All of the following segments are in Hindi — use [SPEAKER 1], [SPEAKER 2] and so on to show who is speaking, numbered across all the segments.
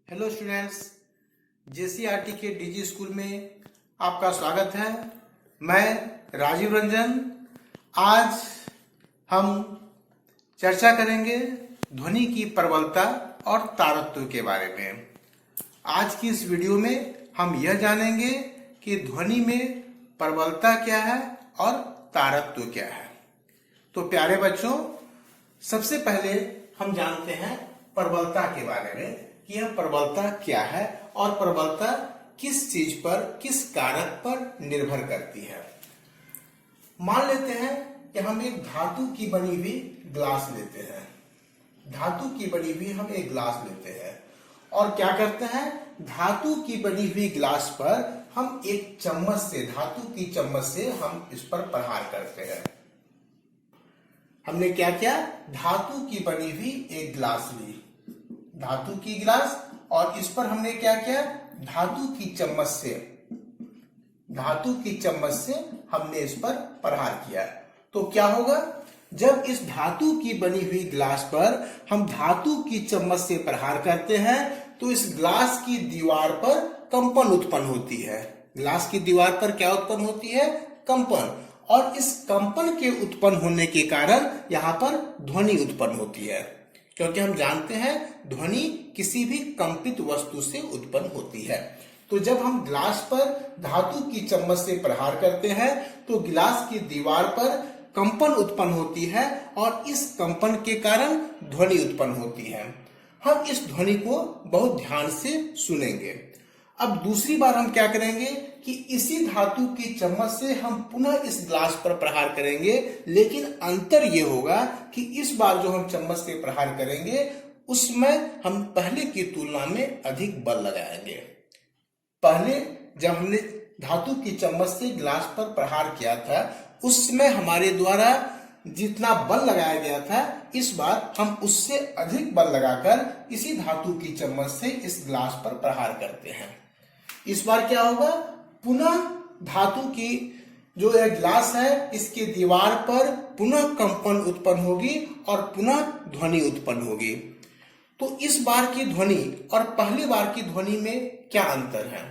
[SPEAKER 1] हेलो स्टूडेंट्स, जेसीईआरटी के डीजी स्कूल में आपका स्वागत है। मैं राजीव रंजन। आज हम चर्चा करेंगे ध्वनि की प्रबलता और तारतम्य के बारे में। आज की इस वीडियो में हम यह जानेंगे कि ध्वनि में प्रबलता क्या है और तारतम्य क्या है। तो प्यारे बच्चों, सबसे पहले हम जानते हैं प्रबलता के बारे में कि यह प्रबलता क्या है और प्रबलता किस चीज पर, किस कारक पर निर्भर करती है। मान लेते हैं कि हम एक धातु की बनी हुई ग्लास लेते हैं। धातु की बनी हुई हम एक ग्लास लेते हैं और क्या करते हैं, धातु की बनी हुई ग्लास पर हम एक चम्मच से, धातु की चम्मच से हम इस पर प्रहार करते हैं। हमने क्या किया, धातु की बनी हुई एक ग्लास ली, धातु की गिलास, और इस पर हमने क्या किया, धातु की चम्मच से हमने इस पर प्रहार किया। तो क्या होगा, जब इस धातु की बनी हुई गिलास पर हम धातु की चम्मच से प्रहार करते हैं तो इस ग्लास की दीवार पर कंपन उत्पन्न होती है। ग्लास की दीवार पर क्या उत्पन्न होती है, कंपन, और इस कंपन के उत्पन्न होने के कारण यहां पर ध्वनि उत्पन्न होती है, क्योंकि हम जानते हैं ध्वनि किसी भी कंपित वस्तु से उत्पन्न होती है। तो जब हम ग्लास पर धातु की चम्मच से प्रहार करते हैं तो गिलास की दीवार पर कंपन उत्पन्न होती है और इस कंपन के कारण ध्वनि उत्पन्न होती है। हम इस ध्वनि को बहुत ध्यान से सुनेंगे। अब दूसरी बार हम क्या करेंगे कि इसी धातु की चम्मच से हम पुनः इस ग्लास पर प्रहार करेंगे, लेकिन अंतर यह होगा कि इस बार जो हम चम्मच से प्रहार करेंगे उसमें हम पहले की तुलना में अधिक बल लगाएंगे। पहले जब हमने धातु की चम्मच से ग्लास पर प्रहार किया था उसमें हमारे द्वारा जितना बल लगाया गया था, इस बार हम उससे अधिक बल लगाकर इसी धातु की चम्मच से इस ग्लास पर प्रहार करते हैं। इस बार क्या होगा, पुनः धातु की जो यह ग्लास है इसके दीवार पर पुनः कंपन उत्पन्न होगी और पुनः ध्वनि उत्पन्न होगी। तो इस बार की ध्वनि और पहली बार की ध्वनि में क्या अंतर है?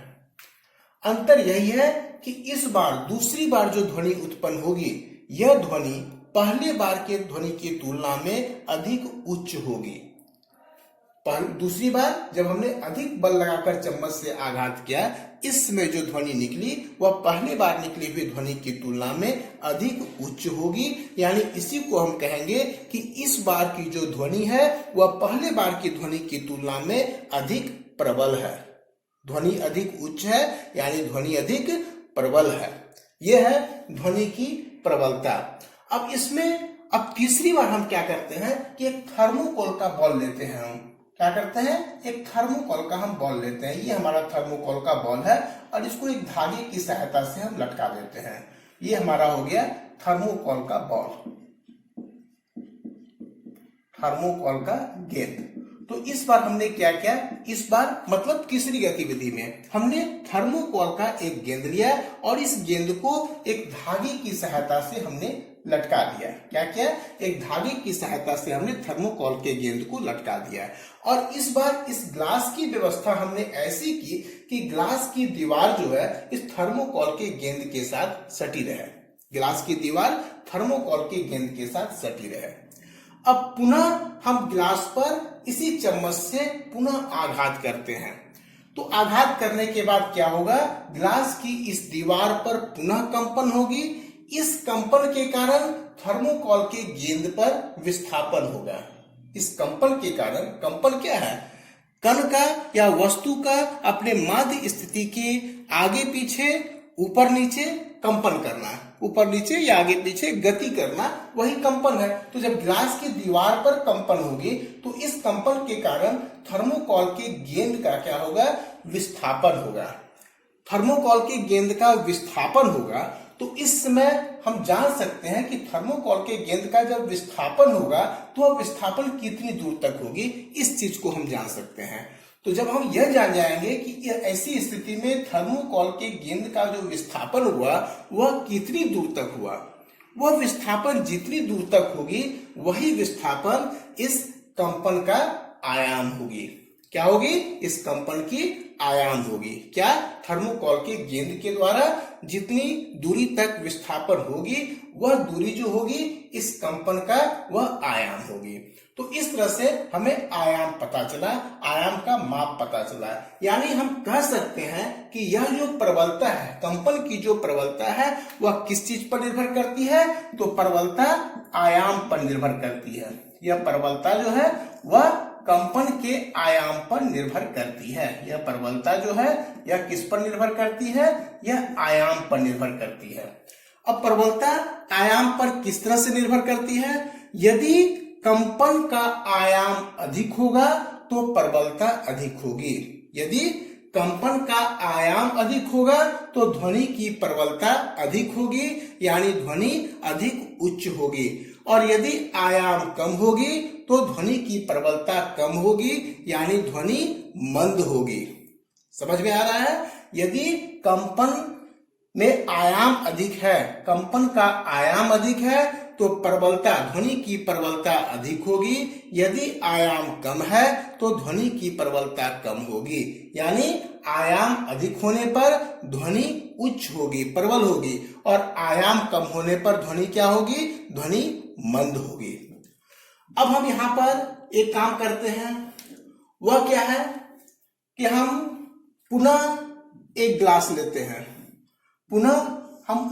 [SPEAKER 1] अंतर यही है कि इस बार, दूसरी बार जो ध्वनि उत्पन्न होगी, यह ध्वनि पहले बार के ध्वनि की तुलना में अधिक उच्च होगी। दूसरी बार जब हमने अधिक बल लगाकर चम्मच से आघात किया, इसमें जो ध्वनि निकली वह पहली बार निकली हुई ध्वनि की तुलना में अधिक उच्च होगी। यानी इसी को हम कहेंगे कि इस बार की जो ध्वनि है वह पहले बार की ध्वनि की तुलना में अधिक प्रबल है। ध्वनि अधिक उच्च है, यानी ध्वनि अधिक प्रबल है। यह है ध्वनि की प्रबलता। अब इसमें तीसरी बार हम क्या करते हैं कि एक थर्मोकोल का बॉल लेते हैं। हम क्या करते हैं, एक थर्मोकोल का हम बॉल लेते हैं। ये हमारा थर्मोकोल का बॉल है और इसको एक धागे की सहायता से हम लटका देते हैं। ये हमारा हो गया थर्मोकोल का बॉल, थर्मोकोल का गेंद। तो इस बार हमने क्या किया, इस बार मतलब तीसरी गतिविधि में हमने थर्मोकोल का एक गेंद लिया और इस गेंद को एक धागे की सहायता से हमने लटका दिया। क्या किया, एक धागे की सहायता से हमने थर्मोकोल के गेंद को लटका दिया। और इस बार इस ग्लास की व्यवस्था हमने ऐसी की कि ग्लास की दीवार जो है इस थर्मोकोल के गेंद के साथ सटी रहे। ग्लास की दीवार थर्मोकोल के गेंद के साथ सटी रहे। अब पुनः हम ग्लास पर इसी चम्मच से पुनः आघात करते हैं। तो आघात करने के बाद क्या होगा, ग्लास की इस दीवार पर पुनः कंपन होगी। इस कंपन के कारण थर्मोकोल के गेंद पर विस्थापन होगा। इस कंपन के कारण, कंपन क्या है, कण का या वस्तु का अपने माध्य स्थिति के आगे पीछे, ऊपर नीचे कंपन करना, ऊपर नीचे या आगे पीछे गति करना, वही कंपन है। तो जब ग्लास की दीवार पर कंपन होगी तो इस कंपन के कारण थर्मोकोल के गेंद का क्या होगा, विस्थापन होगा। थर्मोकोल के गेंद का विस्थापन होगा तो इस समय हम जान सकते हैं कि थर्मोकोल के गेंद का जब विस्थापन होगा तो वह विस्थापन कितनी दूर तक होगी, इस चीज को हम जान सकते हैं। तो जब हम यह जान जाएंगे कि ऐसी स्थिति में थर्मोकोल के गेंद का जो विस्थापन हुआ वह कितनी दूर तक हुआ, वह विस्थापन जितनी दूर तक होगी वही विस्थापन इस कंपन का आयाम होगी। क्या होगी? इस कंपन की आयाम होगी। क्या? थर्मोकॉल के गेंद के द्वारा जितनी दूरी तक विस्थापन होगी वह दूरी जो होगी इस कंपन का वह आयाम होगी। तो इस तरह से हमें आयाम पता चला, आयाम का माप पता चला। यानी हम कह सकते हैं कि यह जो प्रबलता है, कंपन की जो प्रबलता है वह किस चीज पर निर्भर करती है? तो प्रबलता आयाम पर निर्भर करती है। यह प्रबलता जो है वह कंपन के आयाम पर निर्भर करती है। यह प्रबलता जो है यह किस पर निर्भर करती है? यह आयाम पर निर्भर करती है। अब प्रबलता आयाम पर किस तरह से निर्भर करती है? यदि कंपन का आयाम अधिक होगा तो प्रबलता अधिक होगी। यदि कंपन का आयाम अधिक होगा तो ध्वनि की प्रबलता अधिक होगी, यानी ध्वनि अधिक उच्च होगी। और यदि आयाम कम होगी तो ध्वनि की प्रबलता कम होगी, यानी ध्वनि मंद होगी। समझ में आ रहा है? यदि कंपन में आयाम अधिक है, कंपन का आयाम अधिक है तो प्रबलता, ध्वनि की प्रबलता अधिक होगी। यदि आयाम कम है तो ध्वनि की प्रबलता कम होगी, यानी आयाम अधिक होने पर ध्वनि उच्च होगी, प्रबल होगी, और आयाम कम होने पर ध्वनि क्या होगी? ध्वनि मंद होगी। अब हम यहां पर एक काम करते हैं, वह क्या है कि हम पुनः एक ग्लास लेते हैं। पुनः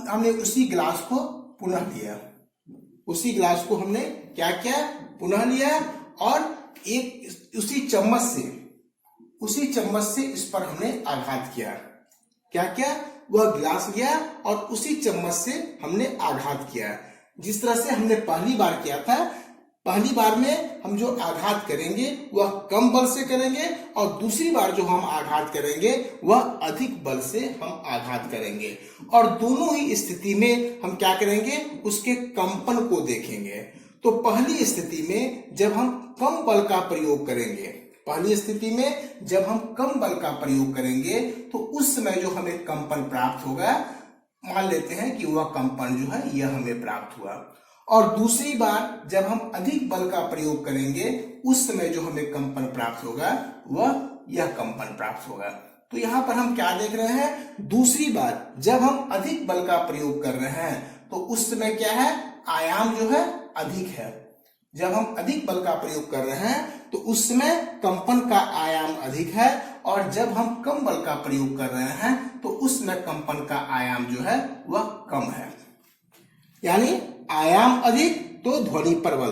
[SPEAKER 1] हमने उसी ग्लास को पुनः लिया, उसी ग्लास को हमने क्या किया? पुनः लिया, और एक उसी चम्मच से इस पर हमने आघात किया। क्या किया? वह गिलास लिया और उसी चम्मच से हमने आघात किया। जिस तरह से हमने पहली बार किया था, पहली बार में हम जो आघात करेंगे वह कम बल से करेंगे, और दूसरी बार जो हम आघात करेंगे वह अधिक बल से हम आघात करेंगे। और दोनों ही स्थिति में हम क्या करेंगे? उसके कंपन को देखेंगे। तो पहली स्थिति में जब हम कम बल का प्रयोग करेंगे, पहली स्थिति में जब हम कम बल का प्रयोग करेंगे तो उस समय जो हमें कंपन प्राप्त होगा, मान लेते हैं कि वह कंपन जो है यह हमें प्राप्त हुआ। और दूसरी बार जब हम अधिक बल का प्रयोग करेंगे उस समय जो हमें कंपन प्राप्त होगा वह यह कंपन प्राप्त होगा। तो यहां पर हम क्या देख रहे हैं? दूसरी बार जब हम अधिक बल का प्रयोग कर रहे हैं तो उस समय क्या है? आयाम जो है अधिक है। जब हम अधिक बल का प्रयोग कर रहे हैं तो उस समय कंपन का आयाम अधिक है, और जब हम कम बल का प्रयोग कर रहे हैं तो उस समय कंपन का आयाम जो है वह कम है। यानी आयाम अधिक तो ध्वनि प्रबल,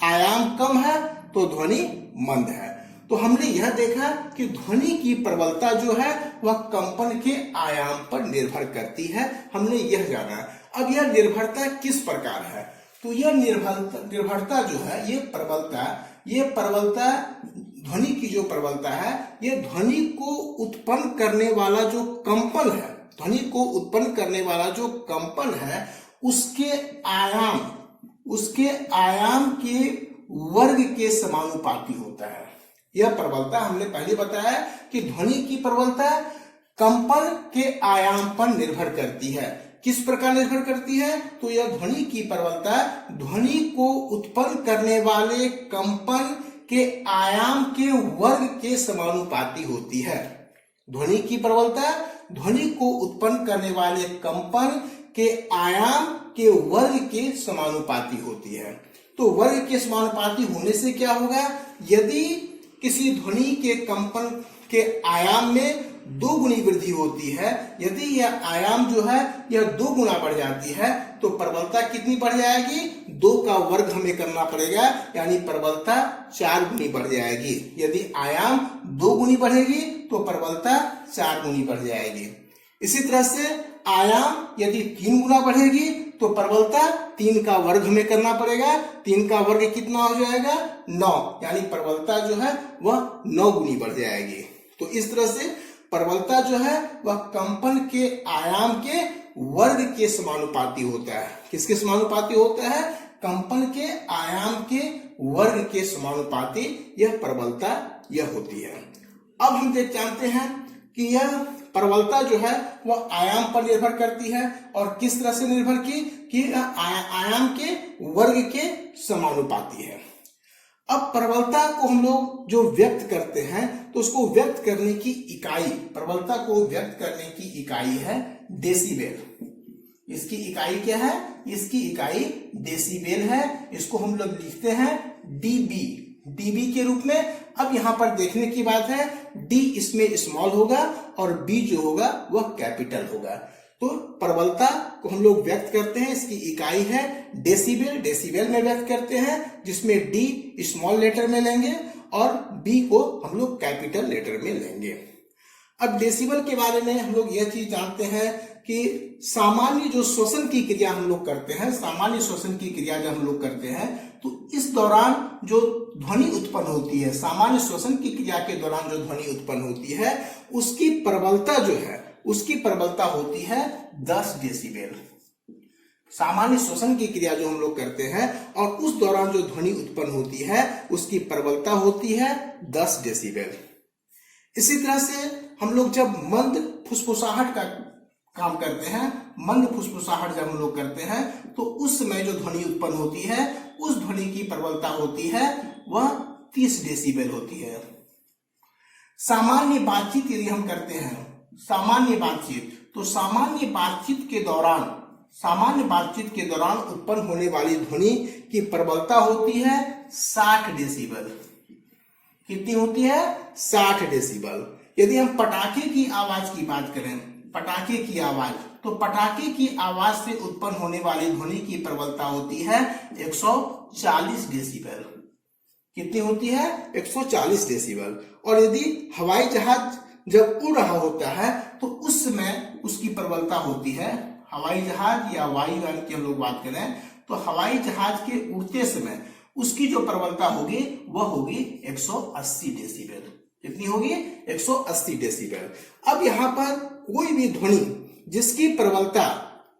[SPEAKER 1] आयाम कम है तो ध्वनि मंद है। तो हमने यह देखा कि ध्वनि की प्रबलता जो है वह कंपन के आयाम पर निर्भर करती है, हमने यह जाना। अब यह निर्भरता किस प्रकार है? तो यह निर्भरता जो है, ये प्रबलता ध्वनि की जो प्रबलता है, ये ध्वनि को उत्पन्न करने वाला जो कंपन है, ध्वनि को उत्पन्न करने वाला जो कंपन है उसके आयाम के वर्ग के समानुपाती होता है। यह प्रबलता हमने पहले बताया कि ध्वनि की प्रबलता कंपन के आयाम पर निर्भर करती है। किस प्रकार निर्भर करती है? तो यह ध्वनि की प्रबलता ध्वनि को उत्पन्न करने वाले कंपन के आयाम के वर्ग के समानुपाती होती है। ध्वनि की प्रबलता ध्वनि को उत्पन्न करने वाले कंपन के आयाम के वर्ग के समानुपाती होती है। तो वर्ग के समानुपाती होने से क्या होगा? यदि किसी ध्वनि के कंपन के आयाम में 2 गुनी वृद्धि होती है, यदि यह आयाम जो है यह 2 गुना बढ़ जाती है तो प्रबलता कितनी बढ़ जाएगी? 2 का वर्ग हमें करना पड़ेगा, यानी प्रबलता 4 गुनी बढ़ जाएगी। यदि आयाम 2 गुनी बढ़ेगी तो प्रबलता 4 गुनी बढ़ जाएगी। इसी तरह से आयाम यदि 3 गुना बढ़ेगी तो प्रबलता 3 का वर्ग हमें करना पड़ेगा। 3 का वर्ग कितना हो जाएगा? 9, यानी प्रबलता जो है वह 9 गुनी बढ़ जाएगी। तो इस तरह से प्रबलता जो है वह कंपन के आयाम के वर्ग के समानुपाती होता है। किसके समानुपाती होता है? कंपन के आयाम के वर्ग के समानुपाती यह प्रबलता यह होती है। अब हम जानते हैं कि यह प्रबलता जो है वह आयाम पर निर्भर करती है, और किस तरह से निर्भर की? कि आयाम के वर्ग के समानुपाती है। अब प्रबलता को हम लोग जो व्यक्त करते हैं तो उसको व्यक्त करने की इकाई, प्रबलता को व्यक्त करने की इकाई है डेसिबल। इसकी इकाई क्या है? इसकी इकाई डेसिबल है। इसको हम लोग लिखते हैं डीबी, डीबी के रूप में। अब यहां पर देखने की बात है, डी इसमें स्मॉल होगा और बी जो होगा वह कैपिटल होगा। तो प्रबलता को हम लोग व्यक्त करते हैं, इसकी इकाई है डेसिबल, डेसिबल में व्यक्त करते हैं, जिसमें डी स्मॉल लेटर में लेंगे और बी को हम लोग कैपिटल लेटर में लेंगे। अब डेसिबल के बारे में हम लोग यह चीज जानते हैं कि सामान्य जो श्वसन की क्रिया हम लोग करते हैं, सामान्य श्वसन की क्रिया जब हम लोग करते हैं तो इस दौरान जो ध्वनि उत्पन्न होती है, सामान्य श्वसन की क्रिया के दौरान जो ध्वनि उत्पन्न होती है उसकी प्रबलता जो है, उसकी प्रबलता होती है 10 डेसिबल। सामान्य श्वसन की क्रिया जो हम लोग करते हैं और उस दौरान जो ध्वनि उत्पन्न होती है उसकी प्रबलता होती है 10 डेसिबल। इसी तरह से हम लोग जब मंद फुसफुसाहट का काम करते हैं, मंद फुसफुसाहट जब हम लोग करते हैं तो उस समय जो ध्वनि उत्पन्न होती है उस ध्वनि की प्रबलता होती है वह 30 डेसिबल होती है। सामान्य बातचीत यदि हम करते हैं, सामान्य बातचीत, तो सामान्य बातचीत के दौरान उत्पन्न होने वाली ध्वनि की प्रबलता होती है 60 डेसिबल। कितनी होती है? 60 डेसिबल। यदि हम पटाखे की आवाज की बात करें, पटाखे की आवाज, तो पटाखे की आवाज से उत्पन्न होने वाली ध्वनि की प्रबलता होती है 140 डेसिबल। कितनी होती है? 140 डेसिबल। और यदि हवाई जहाज जब उड़ रहा होता है तो उस समय उसकी प्रबलता होती है, हवाई जहाज या वायुयान की हम लोग बात करें तो हवाई जहाज के उड़ते समय उसकी जो प्रबलता होगी वह होगी 180 डेसिबल। कितनी होगी? 180 डेसिबल। अब यहां पर कोई भी ध्वनि जिसकी प्रबलता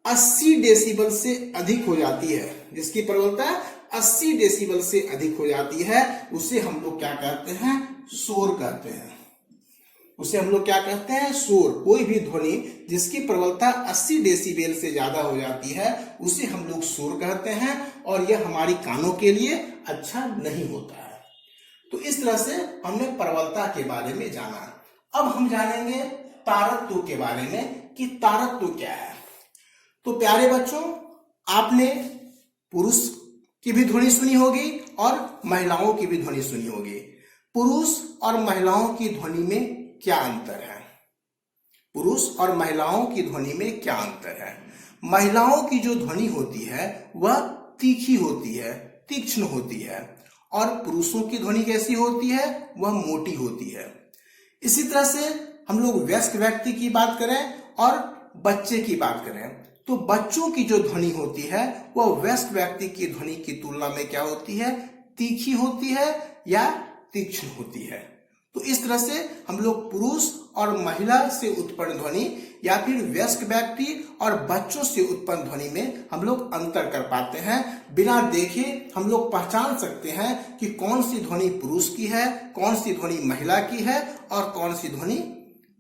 [SPEAKER 1] 80 डेसिबल से अधिक हो जाती है, जिसकी प्रबलता 80 डेसिबल से अधिक हो जाती है, उसे हम लोग क्या कहते हैं? शोर कहते हैं। उसे हम लोग क्या कहते हैं? शोर। कोई भी ध्वनि जिसकी प्रबलता 80 डेसिबल से ज्यादा हो जाती है उसे हम लोग शोर कहते हैं और यह हमारी कानों के लिए अच्छा नहीं होता है। तो इस तरह से हमने प्रबलता के बारे में जाना। अब हम जानेंगे तारत्व के बारे में कि तारत्व क्या है। तो प्यारे बच्चों, आपने पुरुष की भी ध्वनि सुनी होगी और महिलाओं की भी ध्वनि सुनी होगी। पुरुष और महिलाओं की ध्वनि में क्या अंतर है? पुरुष और महिलाओं की ध्वनि में क्या अंतर है? महिलाओं की जो ध्वनि होती है वह तीखी होती है, तीक्ष्ण होती है, और पुरुषों की ध्वनि कैसी होती है? वह मोटी होती है। इसी तरह से हम लोग वयस्क व्यक्ति की बात करें और बच्चे की बात करें तो बच्चों की जो ध्वनि होती है वह वयस्क व्यक्ति की ध्वनि की तुलना में क्या होती है? तीखी होती है या तीक्ष्ण होती है। तो इस तरह से हम लोग पुरुष और महिला से उत्पन्न ध्वनि या फिर वयस्क व्यक्ति और बच्चों से उत्पन्न ध्वनि में हम लोग अंतर कर पाते हैं। बिना देखे हम लोग पहचान सकते हैं कि कौन सी ध्वनि पुरुष की है, कौन सी ध्वनि महिला की है और कौन सी ध्वनि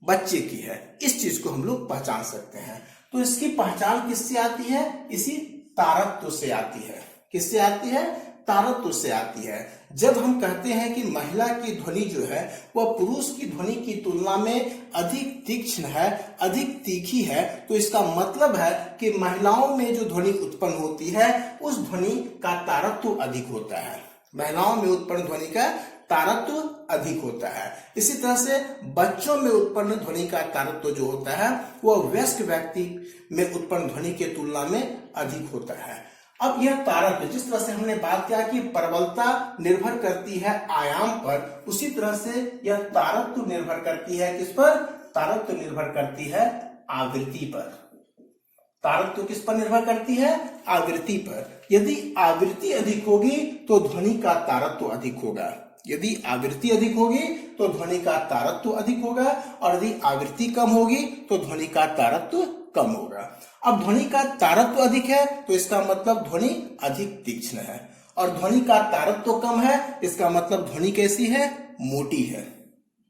[SPEAKER 1] बच्चे की है। इस चीज को हम लोग पहचान सकते हैं। तो इसकी पहचान किससे आती है? इसी तारत्व से आती है। किससे आती है? तारत्व से आती है। जब हम कहते हैं कि महिला की ध्वनि जो है वह पुरुष की ध्वनि की तुलना में अधिक तीक्ष्ण है, अधिक तीखी है, तो इसका मतलब है कि महिलाओं में जो ध्वनि उत्पन्न होती है उस ध्वनि का तारत्व अधिक होता है। महिलाओं में उत्पन्न ध्वनि का तारत्व अधिक होता है। इसी तरह से बच्चों में उत्पन्न ध्वनि का तारत्व जो होता है वह वयस्क व्यक्ति में उत्पन्न ध्वनि के तुलना में अधिक होता है। अब यह तारत्व, जिस तरह से हमने बात किया कि प्रबलता निर्भर करती है आयाम पर, उसी तरह से यह तारत्व निर्भर करती है किस पर? तारत्व निर्भर करती है आवृत्ति पर। तारत्व किस पर निर्भर करती है? आवृत्ति पर। यदि आवृत्ति अधिक होगी तो ध्वनि का तारत्व अधिक होगा। यदि आवृत्ति अधिक होगी तो ध्वनि का तारत्व अधिक होगा और यदि आवृत्ति कम होगी तो ध्वनि का तारत्व कम होगा। अब ध्वनि का तारत्व अधिक है तो इसका मतलब ध्वनि अधिक तीक्ष्ण है, और ध्वनि का तारत्व कम है इसका मतलब ध्वनि कैसी है? मोटी है।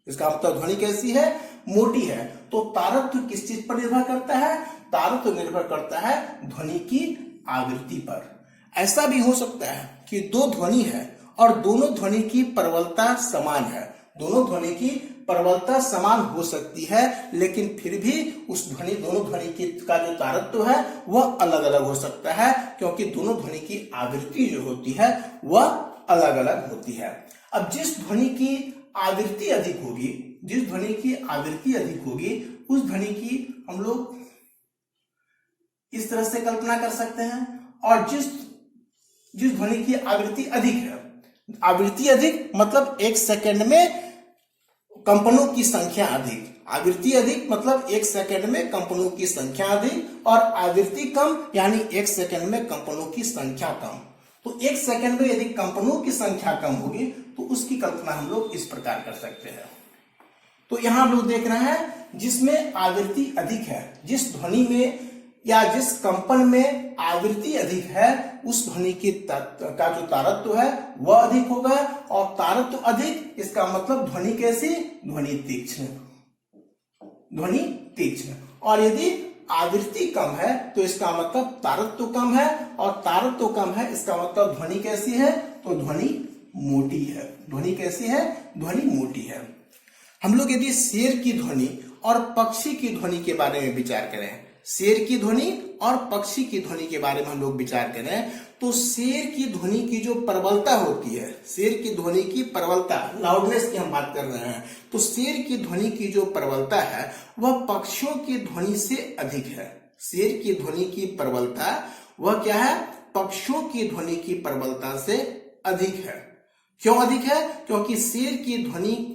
[SPEAKER 1] इसका मतलब ध्वनि कैसी है? मोटी है। तो तारत्व किस चीज पर निर्भर करता है? तारत्व निर्भर करता है ध्वनि की आवृत्ति पर। ऐसा भी हो सकता है कि दो ध्वनि है और दोनों ध्वनि की प्रबलता समान है। दोनों ध्वनि की प्रबलता समान हो सकती है, लेकिन फिर भी उस ध्वनि दोनों ध्वनि की का जो तारत्व है वह अलग अलग हो सकता है, क्योंकि दोनों ध्वनि की आवृत्ति जो होती है वह अलग अलग होती है। अब जिस ध्वनि की आवृत्ति अधिक होगी, जिस ध्वनि की आवृत्ति अधिक होगी, उस ध्वनि की हम लोग इस तरह से कल्पना कर सकते हैं। और जिस ध्वनि की आवृत्ति अधिक है, आवृत्ति अधिक मतलब एक सेकंड में कंपनों की संख्या अधिक, आवृत्ति अधिक मतलब एक सेकंड में कंपनों की संख्या अधिक, और आवृत्ति कम यानी एक सेकंड में कंपनों की संख्या कम। तो एक सेकंड में यदि कंपनों की संख्या कम होगी तो उसकी कल्पना हम लोग इस प्रकार कर सकते हैं। तो यहां हम लोग देख रहे हैं जिसमें आवृत्ति अधिक है, जिस ध्वनि में या जिस कंपन में आवृत्ति अधिक है, उस ध्वनि की का जो तारत्व है वह अधिक होगा। और तारत्व अधिक, इसका मतलब ध्वनि कैसी? ध्वनि तीक्ष्ण, ध्वनि तीक्ष्ण। और यदि आवृत्ति कम है तो इसका मतलब तारत्व कम है, और तारत्व कम है इसका मतलब ध्वनि कैसी है? तो ध्वनि मोटी है। ध्वनि कैसी है? ध्वनि मोटी है। हम लोग यदि शेर की ध्वनि और पक्षी की ध्वनि के बारे में विचार करें, शेर की ध्वनि और पक्षी की ध्वनि के बारे में हम लोग विचार करें, तो शेर की ध्वनि की जो प्रबलता होती है, शेर की ध्वनि की प्रबलता, लाउडनेस की हम बात कर रहे हैं, तो शेर की ध्वनि की जो प्रबलता है वह पक्षियों की ध्वनि से अधिक है। शेर की ध्वनि की प्रबलता वह क्या है? पक्षियों की ध्वनि की प्रबलता से अधिक है। क्यों अधिक है? क्योंकि शेर की ध्वनि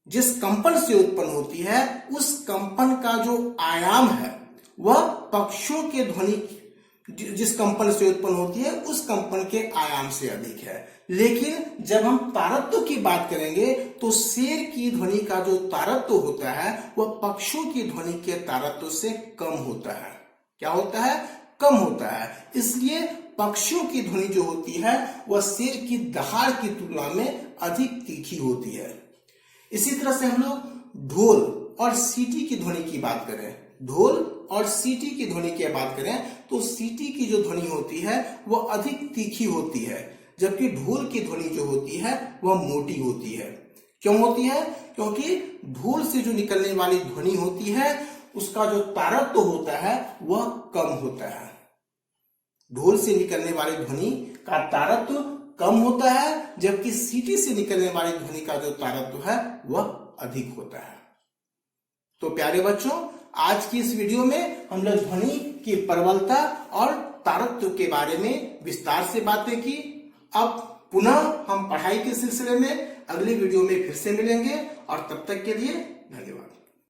[SPEAKER 1] जिस कंपन से उत्पन्न होती है, उस कंपन का जो आयाम है वह पक्षियों के ध्वनि जिस कंपन से उत्पन्न होती है उस कंपन के आयाम से अधिक है। लेकिन जब हम तारत्व की बात करेंगे तो शेर की ध्वनि का जो तारत्व होता है वह पक्षियों की ध्वनि के तारत्व से कम होता है। क्या होता है? कम होता है। इसलिए पक्षियों की ध्वनि जो होती है वह शेर की दहाड़ की तुलना में अधिक तीखी होती है। इसी तरह से हम लोग ढोल और सीटी की ध्वनि की बात करें, ढोल और सीटी की ध्वनि की बात करें, तो सीटी की जो ध्वनि होती है वह अधिक तीखी होती है, जबकि ढोल की ध्वनि जो होती है वह मोटी होती है। क्यों होती है? क्योंकि ढोल से जो निकलने वाली ध्वनि होती है उसका जो तारत्व होता है वह कम होता है। ढोल से निकलने वाली ध्वनि का तारत्व कम होता है, जबकि सीटी से निकलने वाली ध्वनि का जो तारत्व है वह अधिक होता है। तो प्यारे बच्चों, आज की इस वीडियो में हम लोग ध्वनि की प्रबलता और तारत्व के बारे में विस्तार से बातें की। अब पुनः हम पढ़ाई के सिलसिले में अगली वीडियो में फिर से मिलेंगे, और तब तक के लिए धन्यवाद।